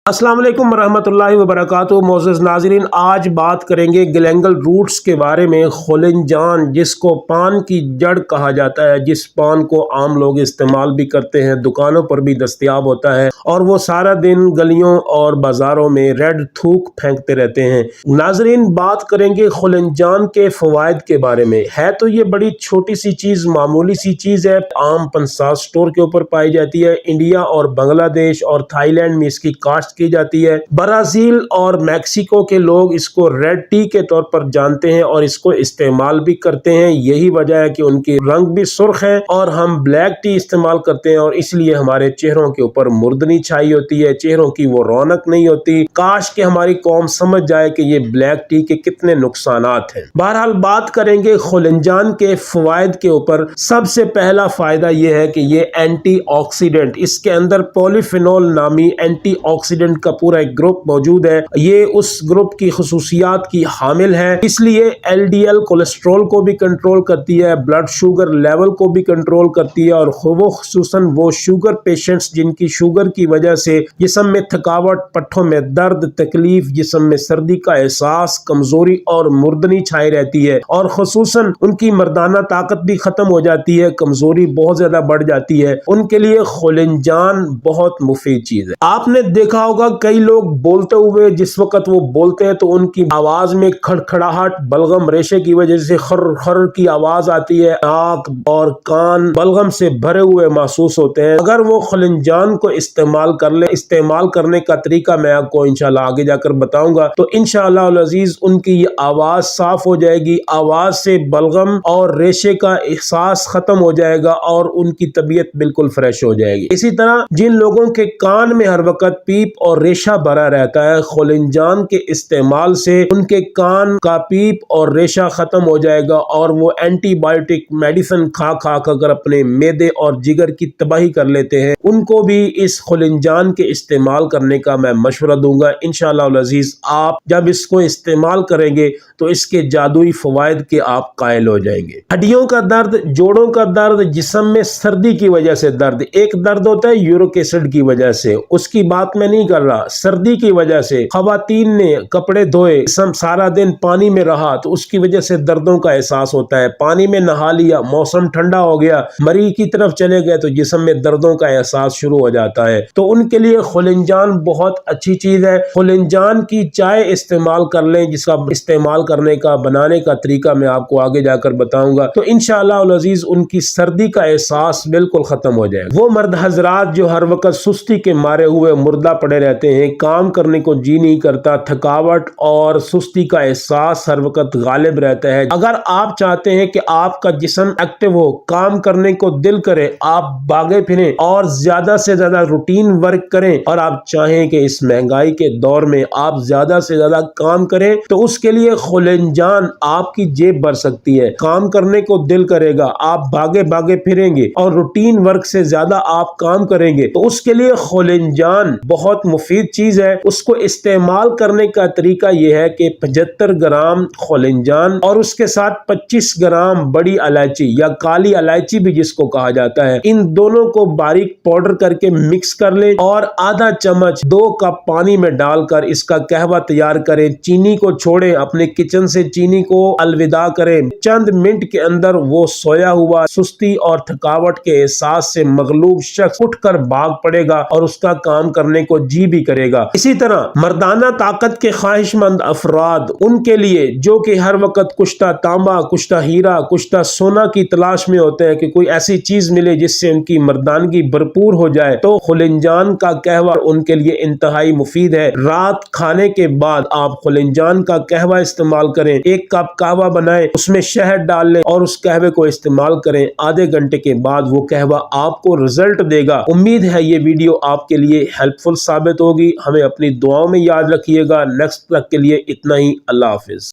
السلام علیکم ورحمۃ اللہ وبرکاتہ۔ معزز ناظرین، آج بات کریں گے گلینگل روٹس کے بارے میں۔ خلنجان، جس کو پان کی جڑ کہا جاتا ہے، جس پان کو عام لوگ استعمال بھی کرتے ہیں، دکانوں پر بھی دستیاب ہوتا ہے، اور وہ سارا دن گلیوں اور بازاروں میں ریڈ تھوک پھینکتے رہتے ہیں۔ ناظرین، بات کریں گے خلنجان کے فوائد کے بارے میں۔ ہے تو یہ بڑی چھوٹی سی چیز، معمولی سی چیز ہے، عام 50 سٹور کے اوپر پائی جاتی ہے۔ انڈیا اور بنگلہ دیش اور تھائی لینڈ میں اس کی کاشت کی جاتی ہے۔ برازیل اور میکسیکو کے لوگ اس کو ریڈ ٹی کے طور پر جانتے ہیں اور اس کو استعمال بھی کرتے ہیں۔ یہی وجہ ہے کہ ان کی رنگ بھی سرخ ہے، اور ہم بلیک ٹی استعمال کرتے ہیں، اور اس لیے ہمارے چہروں کے اوپر مردنی چھائی ہوتی ہے، چہروں کی وہ رونق نہیں ہوتی۔ کاش کہ ہماری قوم سمجھ جائے کہ یہ بلیک ٹی کے کتنے نقصانات ہیں۔ بہرحال بات کریں گے خلنجان کے فوائد کے اوپر۔ سب سے پہلا فائدہ یہ ہے کہ یہ اینٹی آکسیڈنٹ، اس کے اندر پولیفینول نامی اینٹی آکسیڈنٹ کا پورا ایک گروپ موجود ہے۔ یہ اس گروپ کی خصوصیات کی حامل ہے، اس لیے ایل ڈی ایل کولیسٹرول کو بھی کنٹرول کرتی ہے، بلڈ شوگر لیول کو بھی کنٹرول کرتی ہے، اور وہ خصوصاً وہ شوگر پیشنٹس جن کی شوگر کی وجہ سے جسم میں تھکاوٹ، پٹھوں میں درد، تکلیف، جسم میں سردی کا احساس، کمزوری اور مردنی چھائی رہتی ہے، اور خصوصاً ان کی مردانہ طاقت بھی ختم ہو جاتی ہے، کمزوری بہت زیادہ بڑھ جاتی ہے، ان کے لیے خلنجان بہت مفید چیز ہے۔ آپ نے دیکھا ہوگا کئی لوگ بولتے ہوئے، جس وقت وہ بولتے ہیں تو ان کی آواز میں کھڑکھڑاہٹ بلغم ریشے کی وجہ سے خر خر کی آواز آتی ہے، ناک اور کان بلغم سے بھرے ہوئے محسوس ہوتے ہیں۔ اگر وہ خلنجان کو استعمال کر لیں، استعمال کرنے کا طریقہ میں آپ کو انشاءاللہ آگے جا کر بتاؤں گا، تو انشاءاللہ العزیز ان کی یہ آواز صاف ہو جائے گی، آواز سے بلغم اور ریشے کا احساس ختم ہو جائے گا، اور ان کی طبیعت بالکل فریش ہو جائے گی۔ اسی طرح جن لوگوں کے کان میں ہر وقت پیپ اور ریشہ بھرا رہتا ہے، خلنجان کے استعمال سے ان کے کان کا پیپ اور ریشہ ختم ہو جائے گا، اور وہ اینٹی بائیوٹک میڈیسن کھا کھا کر اپنے معدے اور جگر کی تباہی کر لیتے ہیں، ان کو بھی اس خلنجان کے استعمال کرنے کا میں مشورہ دوں گا۔ انشاءاللہ العزیز آپ جب اس کو استعمال کریں گے تو اس کے جادوئی فوائد کے آپ قائل ہو جائیں گے۔ ہڈیوں کا درد، جوڑوں کا درد، جسم میں سردی کی وجہ سے درد، ایک درد ہوتا ہے یورک ایسڈ کی وجہ سے، اس کی بات میں نہیں کر رہا، سردی کی وجہ سے خواتین نے کپڑے دھوئے، جسم سارا دن پانی میں رہا تو اس کی وجہ سے دردوں کا احساس ہوتا ہے، پانی میں نہا لیا، موسم ٹھنڈا ہو گیا، مری کی طرف چلے گئے تو جسم میں دردوں کا احساس شروع ہو جاتا ہے، تو ان کے لیے خلنجان بہت اچھی چیز ہے۔ خلنجان کی چائے استعمال کر لیں، جس کا استعمال کرنے کا، بنانے کا طریقہ میں آپ کو آگے جا کر بتاؤں گا، تو انشاءاللہ العزیز ان کی سردی کا احساس بالکل ختم ہو جائے گا۔ وہ مرد حضرات جو ہر وقت سستی کے مارے ہوئے مردہ پڑے رہتے ہیں، کام کرنے کو جی نہیں کرتا، تھکاوٹ اور سستی کا احساس ہر وقت غالب رہتا ہے، اگر آپ چاہتے ہیں کہ آپ کا جسم ایکٹیو ہو، کام کرنے کو دل کرے، آپ بھاگے پھریں اور زیادہ سے زیادہ روٹین ورک کریں، اور آپ چاہیں کہ اس مہنگائی کے دور میں آپ زیادہ سے زیادہ کام کریں، تو اس کے لیے خلنجان آپ کی جیب بھر سکتی ہے۔ کام کرنے کو دل کرے گا، آپ بھاگے بھاگے پھریں گے اور روٹین ورک سے زیادہ آپ کام کریں گے، تو اس کے لیے خلنجان بہت مفید چیز ہے۔ اس کو استعمال کرنے کا طریقہ یہ ہے کہ 75 گرام خلنجان اور اس کے ساتھ 25 گرام بڑی الائچی یا کالی الائچی بھی جس کو کہا جاتا ہے، ان دونوں کو باریک پاؤڈر کر کے مکس کر لیں، اور آدھا چمچ 2 کپ پانی میں ڈال کر اس کا قہوہ تیار کریں۔ چینی کو چھوڑیں، اپنے کچن سے چینی کو الوداع کریں، چند منٹ کے اندر وہ سویا ہوا سستی اور تھکاوٹ کے احساس سے مغلوب شخص اٹھ کر بھاگ پڑے گا اور اس کا کام کرنے کو جی بھی کرے گا۔ اسی طرح مردانہ طاقت کے خواہش مند افراد، ان کے لیے جو کہ ہر وقت کشتہ تانبا، کشتہ ہیرا، کشتہ سونا کی تلاش میں ہوتے ہیں کہ کوئی ایسی چیز ملے جس سے ان کی مردانگی بھرپور ہو جائے، تو خلنجان کا قہوہ ان کے لیے انتہائی مفید ہے۔ رات کھانے کے بعد آپ خلنجان کا قہوہ استعمال کریں، 1 کپ قہوہ بنائیں، اس میں شہد ڈال لیں اور اس قہوے کو استعمال کریں، آدھے گھنٹے کے بعد وہ قہوہ آپ کو رزلٹ دے گا۔ امید ہے یہ ویڈیو آپ کے لیے ہیلپ فل ثابت ہوگی۔ ہمیں اپنی دعاؤں میں یاد رکھیے گا۔ نیکسٹ تک کے لیے اتنا ہی، اللہ حافظ۔